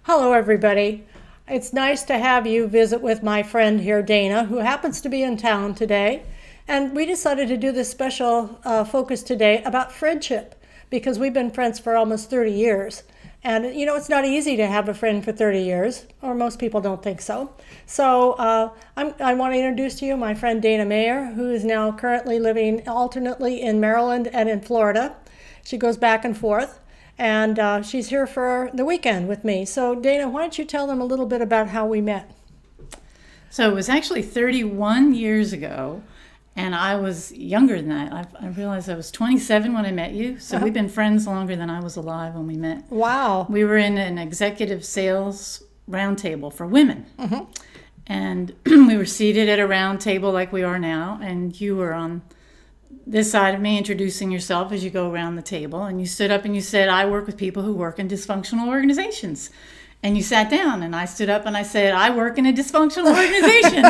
Hello, everybody. It's nice to have you visit with my friend here, Dana, who happens to be in town today. And we decided to do this special focus today about friendship because we've been friends for almost 30 years. And, it's not easy to have a friend for 30 years, or most people don't think so. So I want to introduce to you my friend Dana Mayer, who is now currently living alternately in Maryland and in Florida. She goes back and forth. And she's here for the weekend with me. So, Dana, why don't you tell them a little bit about how we met? So it was actually 31 years ago, and I was younger than that. I realized I was 27 when I met you, so we've been friends longer than I was alive when we met. Wow. We were in an executive sales roundtable for women, and we were seated at a round table like we are now, and you were on this side of me introducing yourself as you go around the table, and you stood up and you said, I work with people who work in dysfunctional organizations. And you sat down, and I stood up and I said, I work in a dysfunctional organization.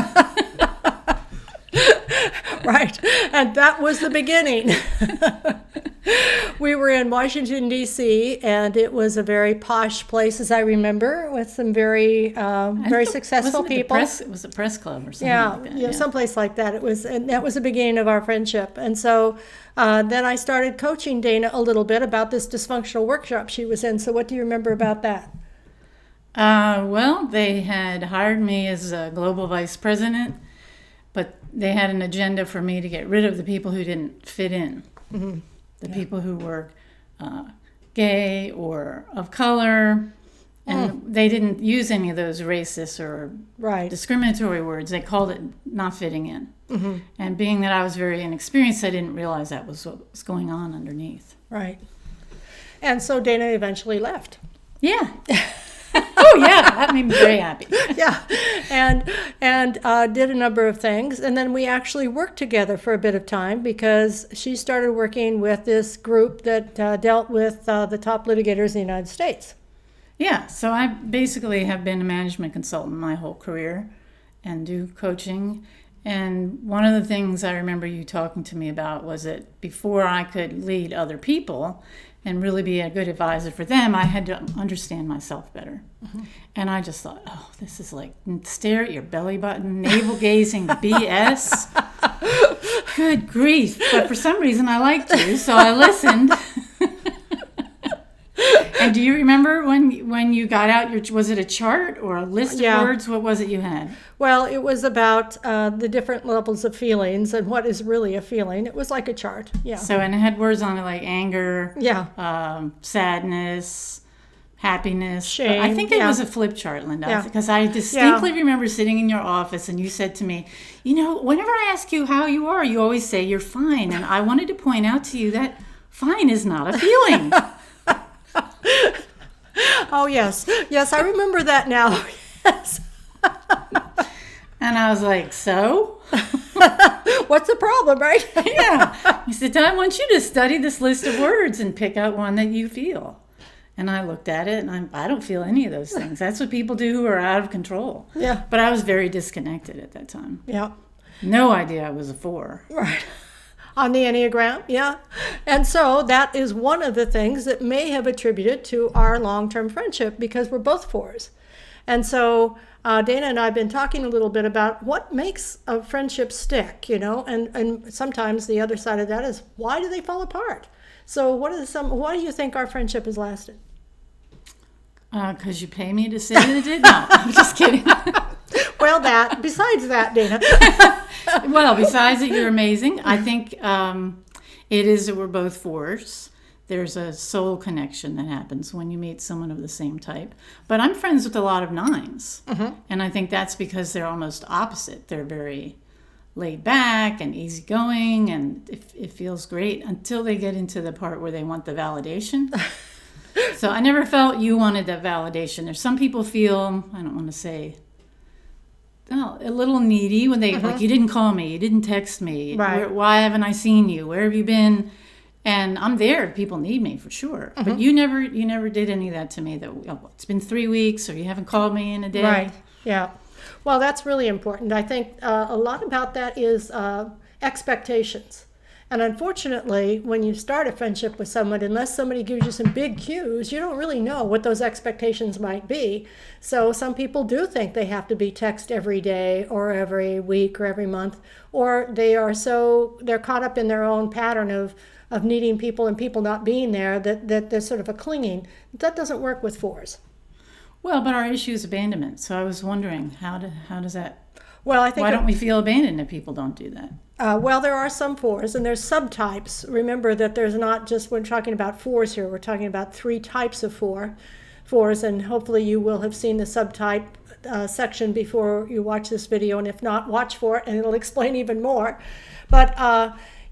Right. And that was the beginning. We were in Washington, D.C., and it was a very posh place, as I remember, with some very successful people. It was a press club or something like that. Yeah, someplace like that. And that was the beginning of our friendship. And so then I started coaching Dana a little bit about this dysfunctional workshop she was in. So what do you remember about that? Well, they had hired me as a global vice president, but they had an agenda for me to get rid of the people who didn't fit in. Mm-hmm. The people who were gay or of color, and they didn't use any of those racist or discriminatory words. They called it not fitting in. Mm-hmm. And being that I was very inexperienced, I didn't realize that was what was going on underneath. Right. And so Dana eventually left. Yeah. Oh, yeah, that made me very happy. Yeah, and did a number of things. And then we actually worked together for a bit of time because she started working with this group that dealt with the top litigators in the United States. Yeah, so I basically have been a management consultant my whole career and do coaching. And one of the things I remember you talking to me about was that before I could lead other people and really be a good advisor for them, I had to understand myself better. Mm-hmm. And I just thought, oh, this is like stare at your belly button, navel-gazing BS. Good grief. But for some reason, I liked you, so I listened. And do you remember when you got out, was it a chart or a list of words? What was it you had? Well, it was about the different levels of feelings and what is really a feeling. It was like a chart, yeah. So, and it had words on it like anger, sadness, happiness. Shame. I think it was a flip chart, Linda, because I distinctly remember sitting in your office and you said to me, whenever I ask you how you are, you always say you're fine. And I wanted to point out to you that fine is not a feeling. Oh, yes. Yes, I remember that now. Yes. And I was like, so? What's the problem, right? Yeah. You said, I want you to study this list of words and pick out one that you feel. And I looked at it, and I don't feel any of those things. That's what people do who are out of control. Yeah. But I was very disconnected at that time. Yeah. No idea I was a 4. Right. On the Enneagram, yeah. And so that is one of the things that may have attributed to our long-term friendship because we're both 4s. And so Dana and I have been talking a little bit about what makes a friendship stick, and sometimes the other side of that is why do they fall apart? So why do you think our friendship has lasted? Because you pay me to sit in it? No, I'm just kidding. Well, besides that, Dana. Well, besides that, you're amazing. I think it is that we're both 4s. There's a soul connection that happens when you meet someone of the same type. But I'm friends with a lot of 9s. Mm-hmm. And I think that's because they're almost opposite. They're very laid back and easygoing, and it feels great until they get into the part where they want the validation. So I never felt you wanted that validation. There's some people feel, I don't want to say, a little needy when they, like, you didn't call me, you didn't text me, why haven't I seen you, where have you been? And I'm there if people need me, for sure. Mm-hmm. But you never did any of that to me, that it's been 3 weeks or you haven't called me in a day. Right, yeah. Well, that's really important. I think a lot about that is expectations. And unfortunately, when you start a friendship with someone, unless somebody gives you some big cues, you don't really know what those expectations might be. So some people do think they have to be text every day or every week or every month, or they're caught up in their own pattern of needing people and people not being there that there's sort of a clinging. That doesn't work with fours. Well, but our issue is abandonment. So I was wondering, how does that... Well, I think why don't we feel abandoned if people don't do that? Well, there are some fours, and there's subtypes. Remember that there's not just, we're talking about fours here, we're talking about 3 types of fours, and hopefully you will have seen the subtype section before you watch this video, and if not, watch for it, and it'll explain even more. But,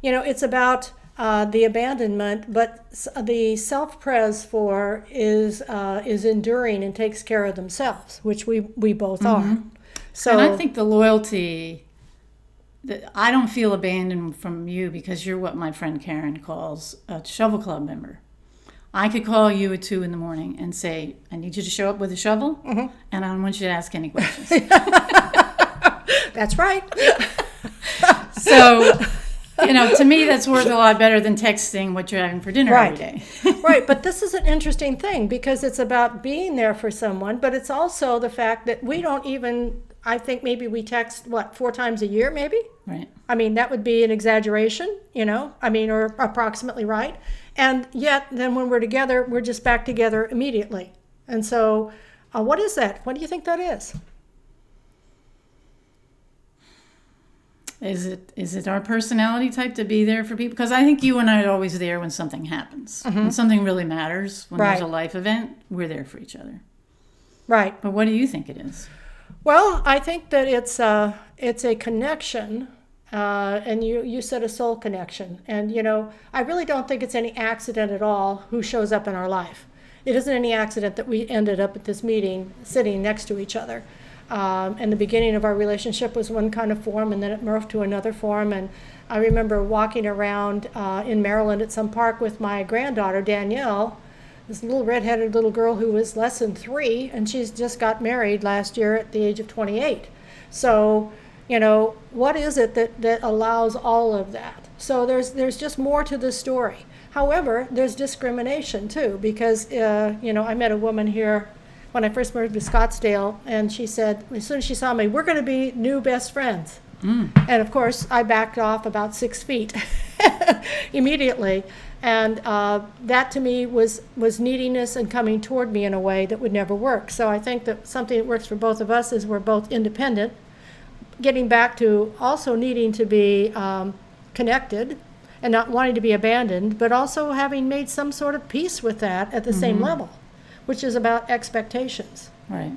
it's about the abandonment, but the self-pres 4 is enduring and takes care of themselves, which we both are. So, and I think the loyalty, I don't feel abandoned from you because you're what my friend Karen calls a shovel club member. I could call you at 2 a.m. and say, I need you to show up with a shovel, and I don't want you to ask any questions. That's right. So, to me, that's worth a lot better than texting what you're having for dinner every day. Right, but this is an interesting thing because it's about being there for someone, but it's also the fact that we don't even... I think maybe we text, 4 times a year, maybe? Right. I mean, that would be an exaggeration, or approximately right. And yet, then when we're together, we're just back together immediately. And so, what is that? What do you think that is? Is it our personality type to be there for people? Because I think you and I are always there when something happens. When something really matters, when there's a life event, we're there for each other. Right. But what do you think it is? Well, I think that it's a connection, and you said a soul connection. And, I really don't think it's any accident at all who shows up in our life. It isn't any accident that we ended up at this meeting sitting next to each other. And the beginning of our relationship was one kind of form, and then it morphed to another form. And I remember walking around in Maryland at some park with my granddaughter, Danielle, this little redheaded little girl who was less than 3, and she's just got married last year at the age of 28. So, what is it that allows all of that? So there's just more to the story. However, there's discrimination too, because, I met a woman here when I first moved to Scottsdale, and she said, as soon as she saw me, we're going to be new best friends. And of course, I backed off about 6 feet immediately. And that to me was neediness and coming toward me in a way that would never work. So I think that something that works for both of us is we're both independent, getting back to also needing to be connected and not wanting to be abandoned, but also having made some sort of peace with that at the same level, which is about expectations. Right.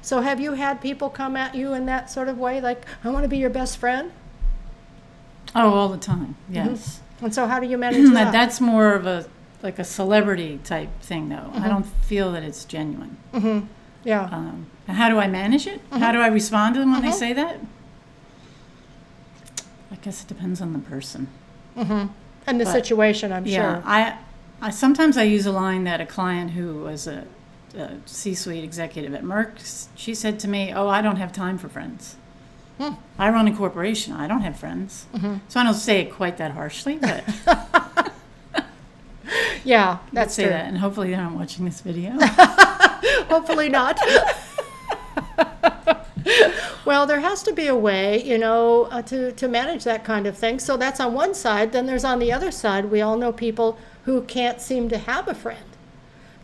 So have you had people come at you in that sort of way, like, I want to be your best friend? Oh, all the time, yes. And so how do you manage that? That's more of a celebrity type thing, though. I don't feel that it's genuine. Yeah. How do I manage it? How do I respond to them when they say that? I guess it depends on the person. And the situation, I'm sure. I sometimes I use a line that a client who was a C-suite executive at Merck, she said to me, I don't have time for friends. I run a corporation. I don't have friends. So I don't say it quite that harshly, but... Yeah, that's true. Say that, and hopefully they're not watching this video. Hopefully not. Well, there has to be a way, to manage that kind of thing. So that's on one side. Then there's on the other side, we all know people who can't seem to have a friend.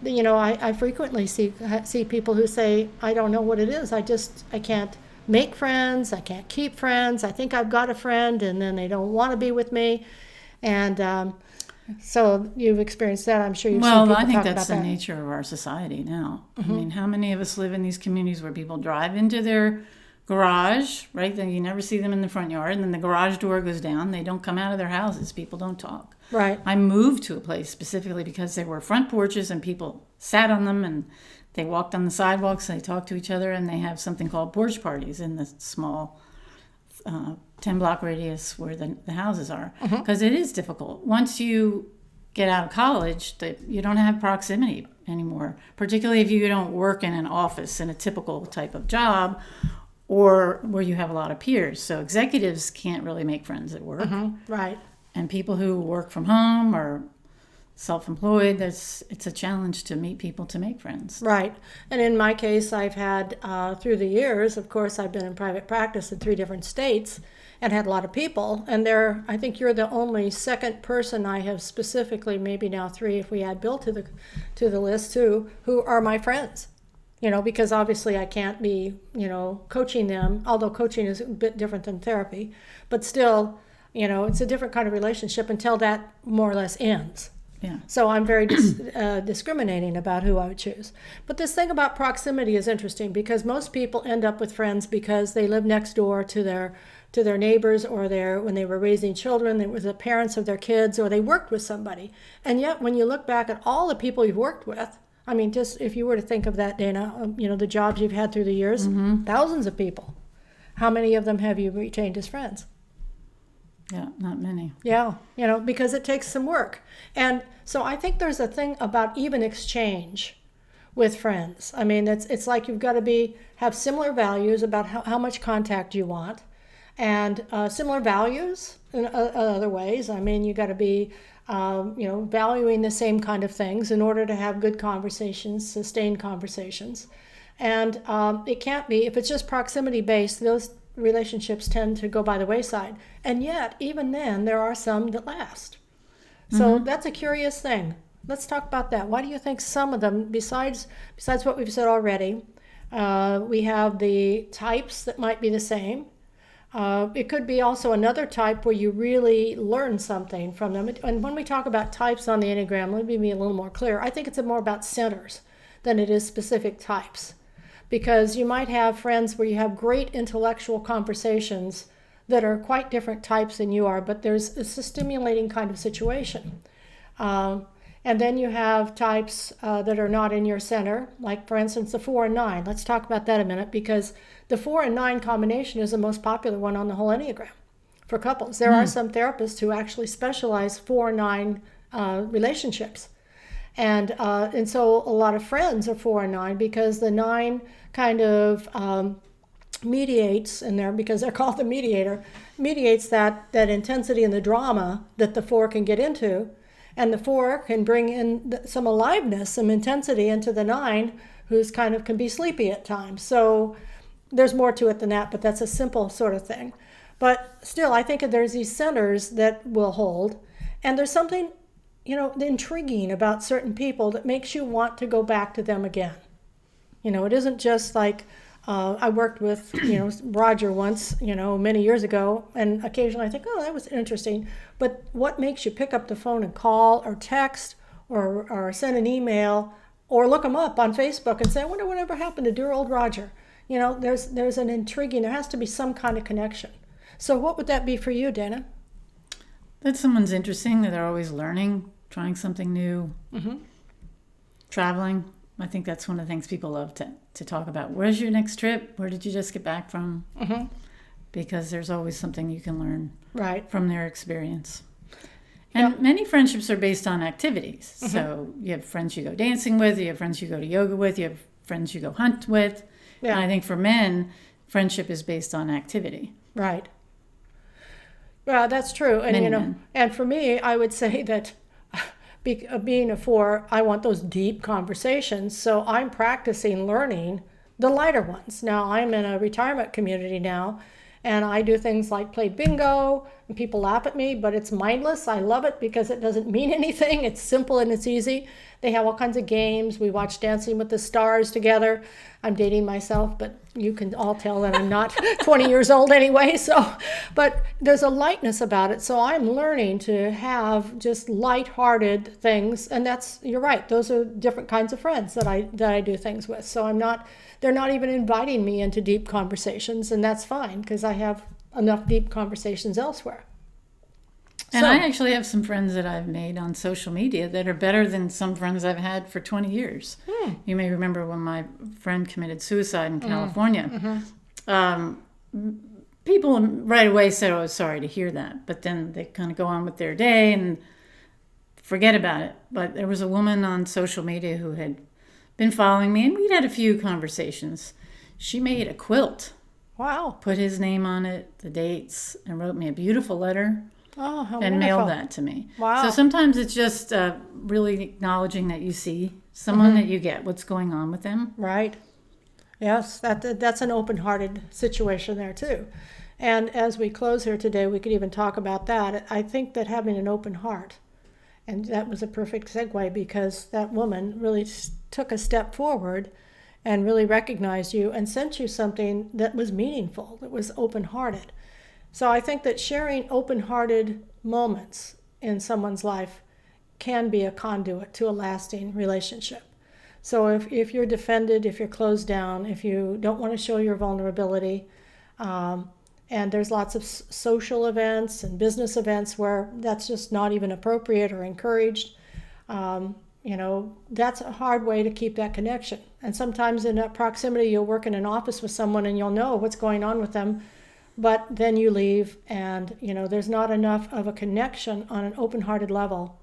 I frequently see people who say, I don't know what it is. I can't make friends. I can't keep friends. I think I've got a friend, and then they don't want to be with me. And so you've experienced that. I'm sure you've seen people talk about that. Well, I think that's the nature of our society now. I mean, how many of us live in these communities where people drive into their garage, right? Then you never see them in the front yard, and then the garage door goes down. They don't come out of their houses. People don't talk. Right. I moved to a place specifically because there were front porches and people sat on them and they walked on the sidewalks, they talked to each other, and they have something called porch parties in the small 10-block radius where the houses are. Because it is difficult. Once you get out of college, you don't have proximity anymore, particularly if you don't work in an office in a typical type of job or where you have a lot of peers. So executives can't really make friends at work. Right. And people who work from home or self-employed, it's a challenge to meet people to make friends. Right. And in my case, I've had, through the years, of course, I've been in private practice in 3 different states and had a lot of people. And I think you're the only second person I have specifically, maybe now 3 if we add Bill to the list too, who are my friends. Because obviously I can't be, coaching them, although coaching is a bit different than therapy. But still, it's a different kind of relationship until that more or less ends. Yeah. So I'm very discriminating about who I would choose. But this thing about proximity is interesting because most people end up with friends because they live next door to their neighbors, or when they were raising children, they were the parents of their kids, or they worked with somebody. And yet when you look back at all the people you've worked with, I mean, just if you were to think of that, Dana, the jobs you've had through the years, thousands of people. How many of them have you retained as friends? Yeah, not many. Yeah, because it takes some work. And so I think there's a thing about even exchange with friends. I mean, it's like you've got to have similar values about how much contact you want, and similar values in other ways. I mean, you got to be, valuing the same kind of things in order to have good conversations, sustained conversations. And it can't be, if it's just proximity based, those relationships tend to go by the wayside. And yet, even then, there are some that last. So that's a curious thing. Let's talk about that. Why do you think some of them, besides what we've said already, we have the types that might be the same. It could be also another type where you really learn something from them. And when we talk about types on the Enneagram, let me be a little more clear. I think it's more about centers than it is specific types. Because you might have friends where you have great intellectual conversations that are quite different types than you are, but it's a stimulating kind of situation. And then you have types that are not in your center, like, for instance, the 4 and 9. Let's talk about that a minute, because the 4 and 9 combination is the most popular one on the whole Enneagram for couples. There are some therapists who actually specialize 4-9 relationships. And so a lot of friends are 4 and 9 because the 9 kind of mediates in there, because they're called the mediator, mediates that intensity and the drama that the 4 can get into. And the 4 can bring in some aliveness, some intensity into the 9, who's kind of can be sleepy at times. So there's more to it than that, but that's a simple sort of thing. But still, I think there's these centers that will hold. And there's something, intriguing about certain people that makes you want to go back to them again. It isn't just like, I worked with, Roger once, many years ago, and occasionally I think, oh, that was interesting. But what makes you pick up the phone and call or text or send an email or look them up on Facebook and say, I wonder whatever happened to dear old Roger. There's an intriguing, there has to be some kind of connection. So what would that be for you, Dana? That someone's interesting, that they're always learning, trying something new, traveling. I think that's one of the things people love to talk about. Where's your next trip? Where did you just get back from? Because there's always something you can learn from their experience. And many friendships are based on activities. So you have friends you go dancing with, you have friends you go to yoga with, you have friends you go hunt with. And I think for men, friendship is based on activity. Right. Well, that's true. And, and for me, I would say that being a 4, I want those deep conversations. So I'm practicing learning the lighter ones. Now, I'm in a retirement community now, and I do things like play bingo, and people laugh at me, but it's mindless. I love it because it doesn't mean anything. It's simple and it's easy. They have all kinds of games. We watch Dancing with the Stars together. I'm dating myself, but you can all tell that I'm not 20 years old anyway. But there's a lightness about it. So I'm learning to have just lighthearted things. And you're right. Those are different kinds of friends that I do things with. So they're not even inviting me into deep conversations, and that's fine because I have enough deep conversations elsewhere. And I actually have some friends that I've made on social media that are better than some friends I've had for 20 years. You may remember when my friend committed suicide in California. People right away said, oh, sorry to hear that. But then they kind of go on with their day and forget about it. But there was a woman on social media who had been following me, and we'd had a few conversations. She made a quilt. Wow. Put his name on it, the dates, and wrote me a beautiful letter. Oh, how and wonderful. mailed that to me. Wow. So sometimes it's just really acknowledging that you see someone, that you get what's going on with them. Right. Yes, that's an open-hearted situation there too. And as we close here today, we could even talk about that. I think that having an open heart, and that was a perfect segue because that woman really took a step forward and really recognized you and sent you something that was meaningful, that was open-hearted. So I think that sharing open-hearted moments in someone's life can be a conduit to a lasting relationship. So if you're defended, if you're closed down, if you don't want to show your vulnerability, and there's lots of social events and business events where that's just not even appropriate or encouraged, that's a hard way to keep that connection. And sometimes in that proximity, you'll work in an office with someone and you'll know what's going on with them, but then you leave and, there's not enough of a connection on an open-hearted level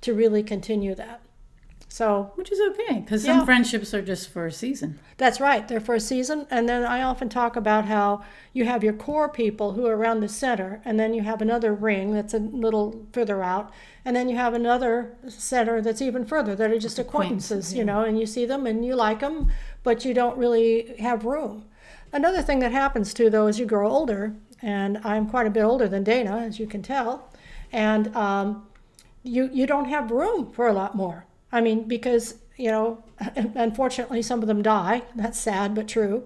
to really continue that. So, Which is okay, because Yeah. some friendships are just for a season. that's right, they're for a season. And then I often talk about how you have your core people who are around the center, and then you have another ring that's a little further out, and then you have another center that's even further, that are just acquaintances, and you see them and you like them, but you don't really have room. Another thing that happens too, though, as you grow older, and I'm quite a bit older than Dana, as you can tell, and you don't have room for a lot more. I mean, because, unfortunately, some of them die. That's sad, but true.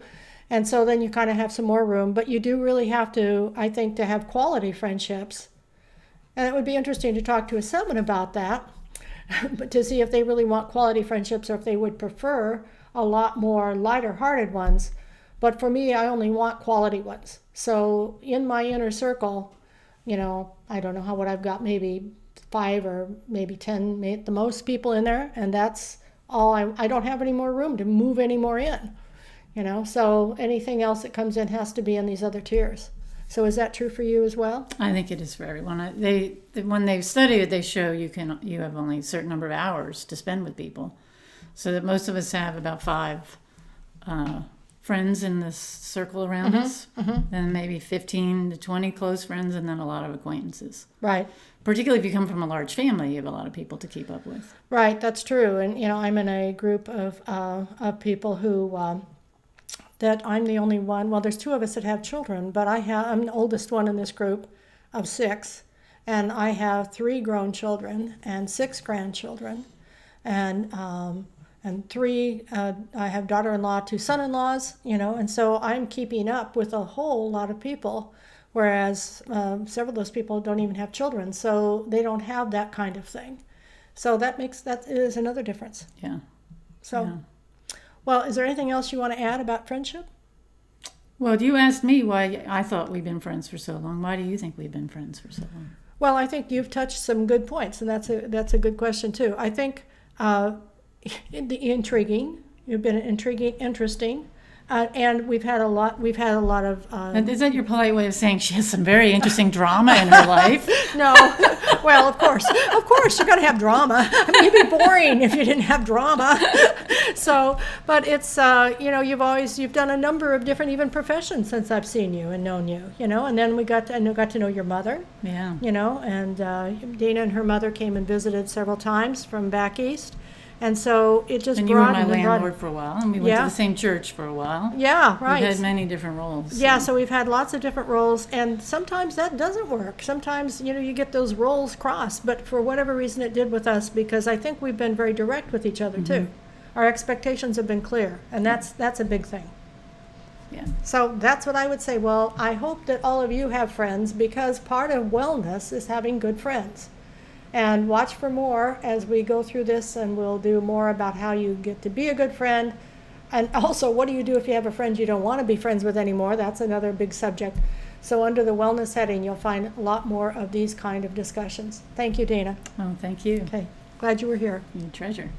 And so then you kind of have some more room. But you do really have to, I think, to have quality friendships. And it would be interesting to talk to a 7 about that, but to see if they really want quality friendships or if they would prefer a lot more lighter-hearted ones. But for me, I only want quality ones. So in my inner circle, I don't know what I've got, maybe 5 or maybe 10 at the most people in there, and that's all. I don't have any more room to move any more in, so anything else that comes in has to be in these other tiers. So is that true for you as well? I think it is for everyone. When they've studied it, they show you have only a certain number of hours to spend with people, so that most of us have about 5 friends in this circle around us, and maybe 15 to 20 close friends, and then a lot of acquaintances. Right. Particularly if you come from a large family, you have a lot of people to keep up with. Right, that's true. And I'm in a group of people who that I'm the only one. Well, there's 2 of us that have children, but I'm the oldest one in this group of 6, and I have 3 grown children and 6 grandchildren, and 3. I have daughter-in-law, 2 son-in-laws. And so I'm keeping up with a whole lot of people. Whereas several of those people don't even have children, so they don't have that kind of thing. So that is another difference. Yeah. So, Well, is there anything else you want to add about friendship? Well, you asked me why I thought we've been friends for so long. Why do you think we've been friends for so long? Well, I think you've touched some good points, and that's a good question too. I think intriguing. You've been intriguing, interesting. And we've had a lot of. And is that your polite way of saying she has some very interesting drama in her life? No, well, of course, you're going to have drama. I mean, you'd be boring if you didn't have drama. So, but it's you've done a number of different even professions since I've seen you and known you. And then we got to know your mother. Yeah. And Dana and her mother came and visited several times from back east. And so it just and you were broadened my and landlord for a while, and we went Yeah. to the same church for a while. Yeah, right. We've had many different roles. Yeah, so we've had lots of different roles, and sometimes that doesn't work. Sometimes, you get those roles crossed, but for whatever reason it did with us, because I think we've been very direct with each other too. Our expectations have been clear, and that's a big thing. Yeah. So that's what I would say. Well, I hope that all of you have friends, because part of wellness is having good friends. And watch for more as we go through this, and we'll do more about how you get to be a good friend. And also, what do you do if you have a friend you don't want to be friends with anymore? That's another big subject. So under the wellness heading, you'll find a lot more of these kind of discussions. Thank you, Dana. Oh, thank you. Okay, glad you were here. You treasure.